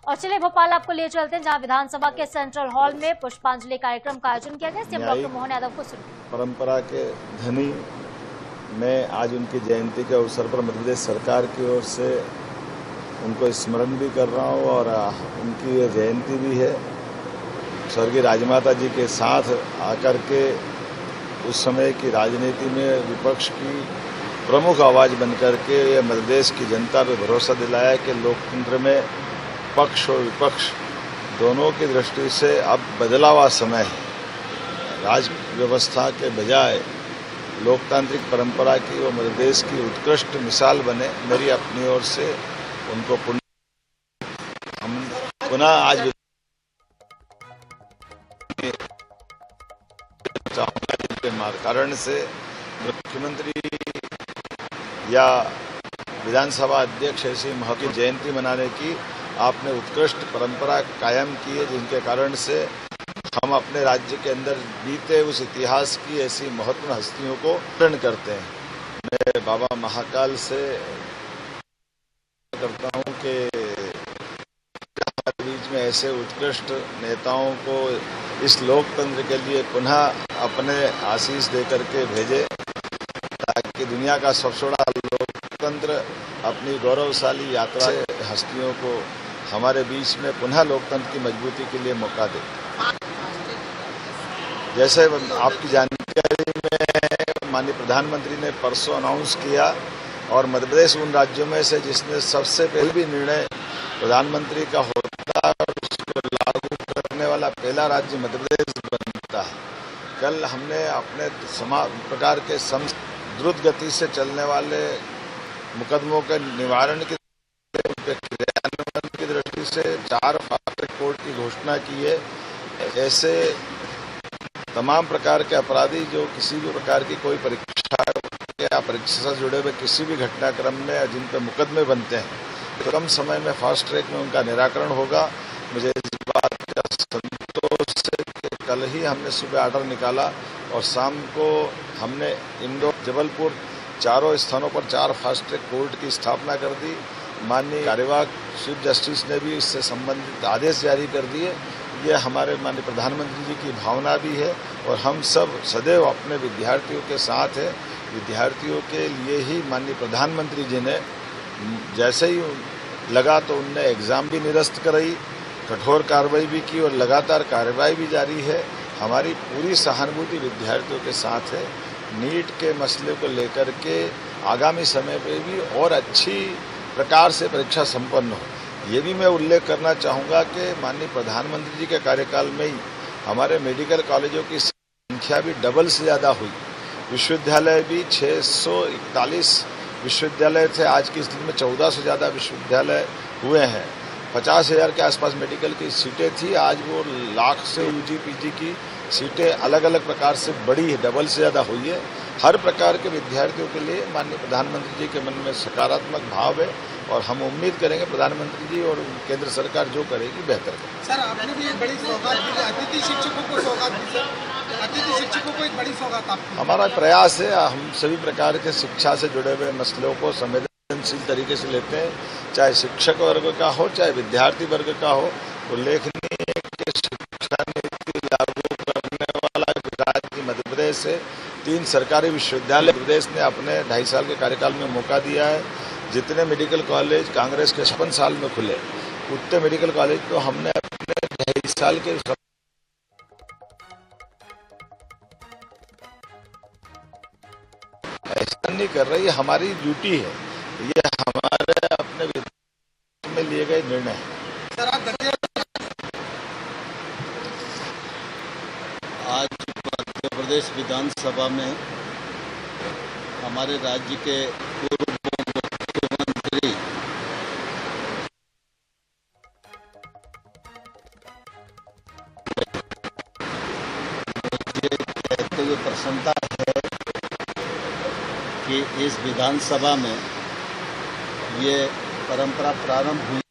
और चलिए भोपाल आपको ले चलते हैं, जहां विधानसभा के सेंट्रल हॉल में पुष्पांजलि कार्यक्रम का आयोजन किया गया। सीएम डॉक्टर मोहन यादव को सुनिए। परंपरा के धनी मैं आज उनकी जयंती के अवसर पर मध्य प्रदेश सरकार की ओर से उनको स्मरण भी कर रहा हूँ और उनकी ये जयंती भी है। स्वर्गीय राजमाता जी के साथ आकर के उस समय की राजनीति में विपक्ष की प्रमुख आवाज बनकर के ये मध्य प्रदेश की जनता पे भरोसा दिलाया कि लोकतंत्र में पक्ष और विपक्ष दोनों की दृष्टि से अब बदला हुआ समय है। राज व्यवस्था के बजाय लोकतांत्रिक परंपरा की वो मध्य प्रदेश की उत्कृष्ट मिसाल बने, मेरी अपनी ओर से उनको पुनः आज के कारण से मुख्यमंत्री या विधानसभा अध्यक्ष ऐसी महत्वपूर्ण जयंती मनाने की आपने उत्कृष्ट परंपरा कायम की है, जिनके कारण से हम अपने राज्य के अंदर बीते उस इतिहास की ऐसी महत्वपूर्ण हस्तियों को स्मरण करते हैं। मैं बाबा महाकाल से करता हूं कि हमारे बीच में ऐसे उत्कृष्ट नेताओं को इस लोकतंत्र के लिए पुनः अपने आशीष देकर के भेजे, ताकि दुनिया का सबसे बड़ा लोकतंत्र अपनी गौरवशाली यात्रा से हस्तियों को हमारे बीच में पुनः लोकतंत्र की मजबूती के लिए मौका दे। जैसे आपकी जानकारी में माननीय प्रधानमंत्री ने परसों अनाउंस किया और मध्य प्रदेश उन राज्यों में से जिसने सबसे पहले भी निर्णय प्रधानमंत्री का होता है और उसको लागू करने वाला पहला राज्य मध्य प्रदेश बनता है। कल हमने अपने प्रकार के द्रुत गति से चलने वाले मुकदमों के निवारण की दृष्टि से 4 फास्ट ट्रैक कोर्ट की घोषणा की है। ऐसे तमाम प्रकार के अपराधी जो किसी भी प्रकार की कोई परीक्षा या परीक्षा से जुड़े हुए किसी भी घटनाक्रम में जिन पर मुकदमे बनते हैं, तो कम समय में फास्ट ट्रैक में उनका निराकरण होगा। मुझे इस बात का संतोष है कि कल ही हमने सुबह ऑर्डर निकाला और शाम को हमने इंदौर, जबलपुर चारों स्थानों पर 4 फास्ट ट्रैक कोर्ट की स्थापना कर दी। माननीय कार्यवाहक चीफ जस्टिस ने भी इससे संबंधित आदेश जारी कर दिए। ये हमारे माननीय प्रधानमंत्री जी की भावना भी है और हम सब सदैव अपने विद्यार्थियों के साथ हैं। विद्यार्थियों के लिए ही माननीय प्रधानमंत्री जी ने जैसे ही लगा तो उनने एग्ज़ाम भी निरस्त कराई, कठोर कार्रवाई भी की और लगातार कार्रवाई भी जारी है। हमारी पूरी सहानुभूति विद्यार्थियों के साथ है। नीट के मसले को लेकर के आगामी समय पर भी और अच्छी प्रकार से परीक्षा संपन्न हो। ये भी मैं उल्लेख करना चाहूँगा कि माननीय प्रधानमंत्री जी के कार्यकाल में ही हमारे मेडिकल कॉलेजों की संख्या भी डबल से ज़्यादा हुई। विश्वविद्यालय भी 641 विश्वविद्यालय थे, आज की स्थिति में 1400 से ज़्यादा विश्वविद्यालय हुए हैं। 50,000 के आसपास मेडिकल की सीटें थी, आज वो लाख से यूजी पीजी की सीटें अलग अलग प्रकार से बढ़ी है, डबल से ज़्यादा हुई है। हर प्रकार के विद्यार्थियों के लिए माननीय प्रधानमंत्री जी के मन में सकारात्मक भाव है और हम उम्मीद करेंगे प्रधानमंत्री जी और केंद्र सरकार जो करेगी बेहतर करेगी। सर, आपने भी एक बड़ी सौगात दी, अतिथि शिक्षकों को सौगात दी। सर, अतिथि शिक्षकों को एक बड़ी सौगात आपकी। हमारा प्रयास है, हम सभी प्रकार के शिक्षा से जुड़े हुए मसलों को संवेदनशील तरीके से लेते हैं, चाहे शिक्षक वर्ग का हो चाहे विद्यार्थी वर्ग का हो। उल्लेखनीय है कि शिक्षा नीति लागू करने वाला राज्य मध्य प्रदेश से 3 सरकारी विश्वविद्यालय प्रदेश ने अपने 2.5 साल के कार्यकाल में मौका दिया है। जितने मेडिकल कॉलेज कांग्रेस के 56 साल में खुले, उतने मेडिकल कॉलेज तो हमने अपने 2.5 साल के ऐसा नहीं कर रही, हमारी ड्यूटी है, ये हमारे अपने में लिए गए निर्णय है। सर, आप आज मध्य प्रदेश विधानसभा में हमारे राज्य के पूर्व मुख्यमंत्री मुझे कहते हुए प्रसन्नता है कि इस विधानसभा में ये परंपरा प्रारंभ हुई